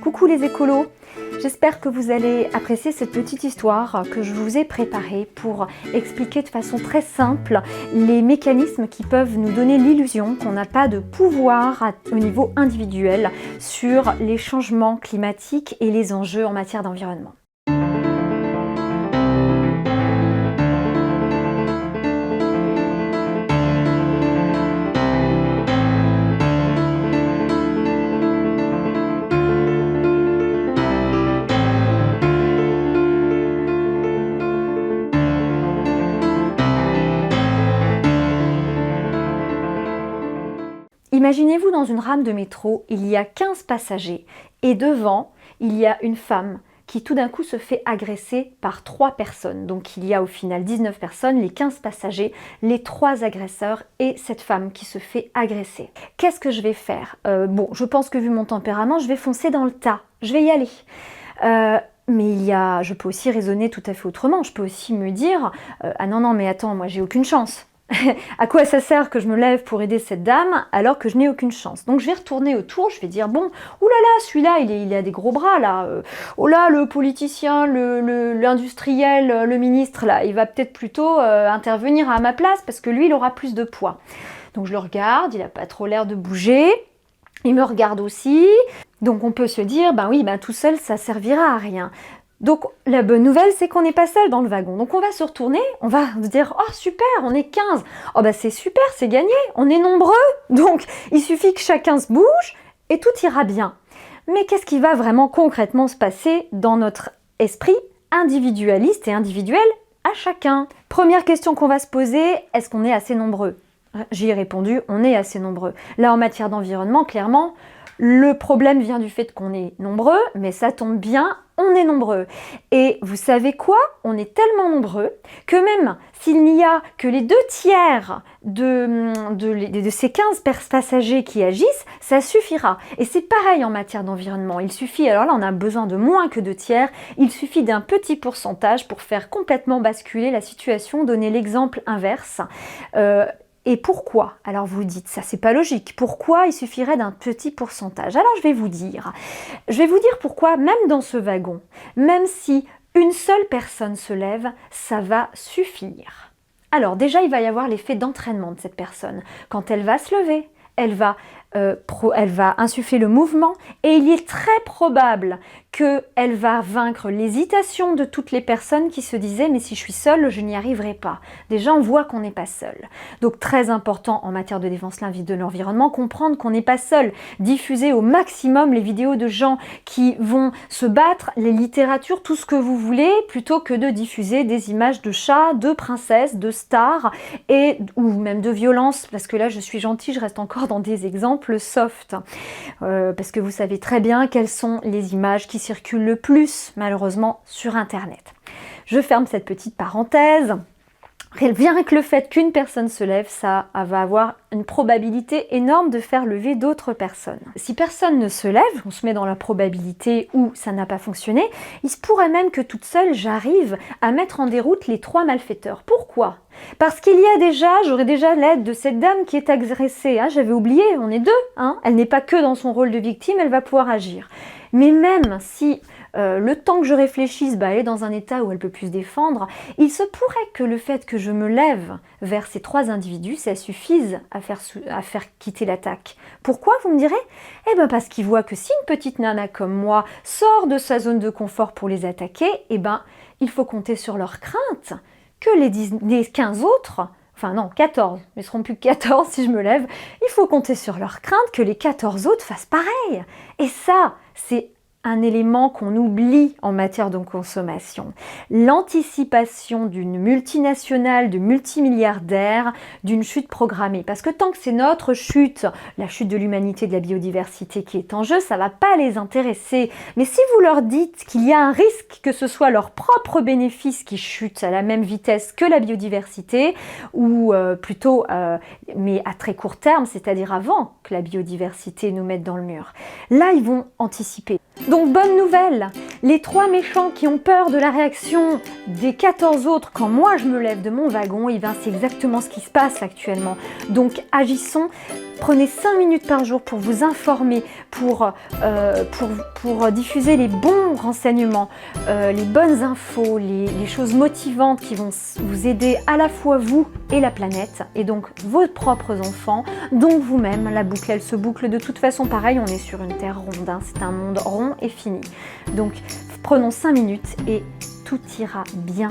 Coucou les écolos, j'espère que vous allez apprécier cette petite histoire que je vous ai préparée pour expliquer de façon très simple les mécanismes qui peuvent nous donner l'illusion qu'on n'a pas de pouvoir au niveau individuel sur les changements climatiques et les enjeux en matière d'environnement. Imaginez-vous dans une rame de métro, il y a 15 passagers et devant, il y a une femme qui tout d'un coup se fait agresser par 3 personnes. Donc il y a au final 19 personnes, les 15 passagers, les 3 agresseurs et cette femme qui se fait agresser. Qu'est-ce que je vais faire? Bon, je pense que vu mon tempérament, je vais foncer dans le tas, je vais y aller. Mais je peux aussi raisonner tout à fait autrement, je peux aussi me dire ah non, mais attends, moi j'ai aucune chance. À quoi ça sert que je me lève pour aider cette dame alors que je n'ai aucune chance? Donc je vais retourner autour, je vais dire bon, oulala, celui-là il a des gros bras là, oh là le politicien, l'industriel, le ministre là, il va peut-être plutôt intervenir à ma place parce que lui il aura plus de poids. Donc je le regarde, il n'a pas trop l'air de bouger, il me regarde aussi, donc on peut se dire ben oui, ben tout seul ça servira à rien. Donc la bonne nouvelle, c'est qu'on n'est pas seul dans le wagon. Donc on va se retourner, on va se dire « Oh super, on est 15 !» Oh bah c'est super, c'est gagné, on est nombreux. Donc il suffit que chacun se bouge et tout ira bien. Mais qu'est-ce qui va vraiment concrètement se passer dans notre esprit individualiste et individuel à chacun? Première question qu'on va se poser, est-ce qu'on est assez nombreux? J'y ai répondu, on est assez nombreux. Là en matière d'environnement, clairement, le problème vient du fait qu'on est nombreux, mais ça tombe bien, on est nombreux. Et vous savez quoi? On est tellement nombreux que même s'il n'y a que les 2/3 de ces 15 passagers qui agissent, ça suffira. Et c'est pareil en matière d'environnement. Il suffit, alors là on a besoin de moins que 2/3, il suffit d'un petit pourcentage pour faire complètement basculer la situation, donner l'exemple inverse. Et pourquoi? Alors vous dites, ça c'est pas logique. Pourquoi il suffirait d'un petit pourcentage? Alors je vais vous dire pourquoi même dans ce wagon, même si une seule personne se lève, ça va suffire. Alors déjà il va y avoir l'effet d'entraînement de cette personne. Quand elle va se lever, elle va insuffler le mouvement et il est très probable qu'elle va vaincre l'hésitation de toutes les personnes qui se disaient « mais si je suis seule, je n'y arriverai pas ». Déjà, on voit qu'on n'est pas seul. Donc très important en matière de défense de l'environnement, comprendre qu'on n'est pas seul. Diffuser au maximum les vidéos de gens qui vont se battre, les littératures, tout ce que vous voulez, plutôt que de diffuser des images de chats, de princesses, de stars, ou même de violences, parce que là je suis gentille, je reste encore dans des exemples soft, parce que vous savez très bien quelles sont les images qui circulent le plus malheureusement sur internet. Je ferme cette petite parenthèse. Rien que le fait qu'une personne se lève, ça va avoir une probabilité énorme de faire lever d'autres personnes. Si personne ne se lève, on se met dans la probabilité où ça n'a pas fonctionné, il se pourrait même que toute seule, j'arrive à mettre en déroute les 3 malfaiteurs. Pourquoi? Parce j'aurais déjà l'aide de cette dame qui est agressée. Hein, j'avais oublié, on est 2. Hein, elle n'est pas que dans son rôle de victime, elle va pouvoir agir. Mais même si le temps que je réfléchisse, elle est dans un état où elle peut plus se défendre, il se pourrait que le fait que je me lève vers ces 3 individus, ça suffise à faire quitter l'attaque. Pourquoi, vous me direz? Eh bien parce qu'ils voient que si une petite nana comme moi sort de sa zone de confort pour les attaquer, il faut compter sur leur crainte que les 15 autres, enfin non, 14, mais ce seront plus que 14 si je me lève, il faut compter sur leur crainte que les 14 autres fassent pareil. Et ça, c'est un élément qu'on oublie en matière de consommation. L'anticipation d'une multinationale, de multimilliardaires, d'une chute programmée. Parce que tant que c'est notre chute, la chute de l'humanité, de la biodiversité qui est en jeu, ça ne va pas les intéresser. Mais si vous leur dites qu'il y a un risque que ce soit leur propre bénéfice qui chute à la même vitesse que la biodiversité, ou mais à très court terme, c'est-à-dire avant que la biodiversité nous mette dans le mur, là ils vont anticiper. Donc bonne nouvelle, les 3 méchants qui ont peur de la réaction des 14 autres quand moi je me lève de mon wagon, c'est exactement ce qui se passe actuellement. Donc agissons, Prenez 5 minutes par jour pour vous informer, pour diffuser les bons renseignements, les bonnes infos, les choses motivantes qui vont vous aider à la fois vous et la planète, et donc vos propres enfants, donc vous-même. La boucle, elle se boucle de toute façon. Pareil, on est sur une terre ronde, hein, c'est un monde rond et fini. Donc prenons 5 minutes et tout ira bien.